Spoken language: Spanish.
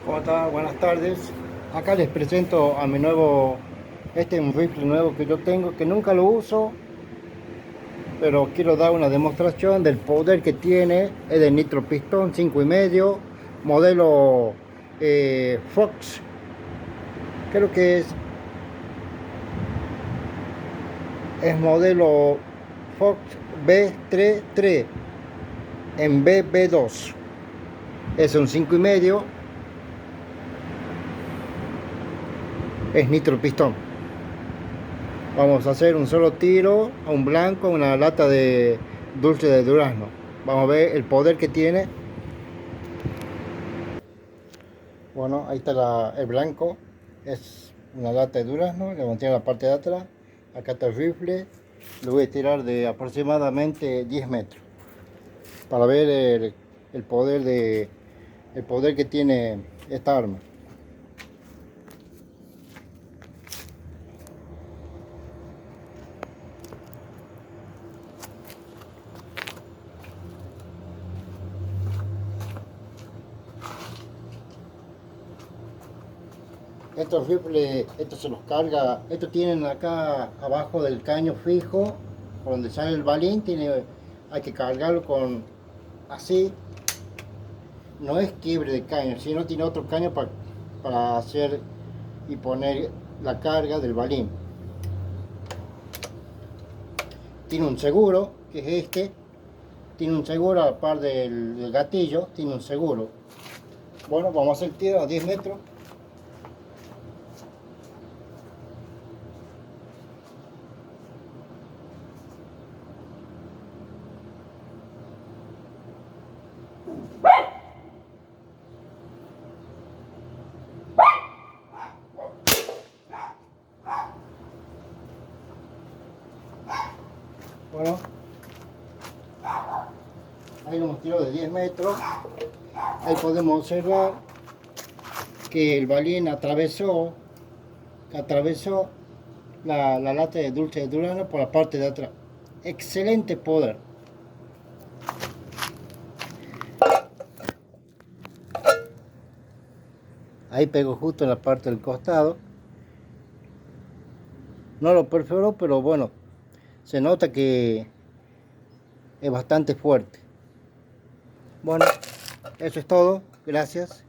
¿Cómo está? Buenas tardes. Acá les presento a mi nuevo, este es un rifle nuevo que yo tengo, que nunca lo uso, pero quiero dar una demostración del poder que tiene. Es de nitro pistón 5,5, modelo Fox, creo que es modelo Fox B33 en BB2. Es un 5,5, es nitro pistón. Vamos a hacer un solo tiro a un blanco, una lata de dulce de durazno. Vamos a ver el poder que tiene. Bueno, ahí está el blanco. Es una lata de durazno. Le mantiene la parte de atrás. Acá está el rifle. Lo voy a tirar de aproximadamente 10 metros. Para ver el poder que tiene esta arma. Estos rifles, estos se los carga, estos tienen acá abajo del caño fijo, por donde sale el balín, hay que cargarlo con así. No es quiebre de caño, sino tiene otro caño para hacer y poner la carga del balín. Tiene un seguro, que es este. Tiene un seguro a la par del gatillo, tiene un seguro. Bueno, vamos a hacer tiro a 10 metros. Bueno, ahí lo hemos tirado de 10 metros. Ahí podemos observar que el balín atravesó la lata de dulce de durazno por la parte de atrás. Excelente poder. Ahí pegó justo en la parte del costado. No lo perforó, pero bueno, se nota que es bastante fuerte. Bueno, eso es todo. Gracias.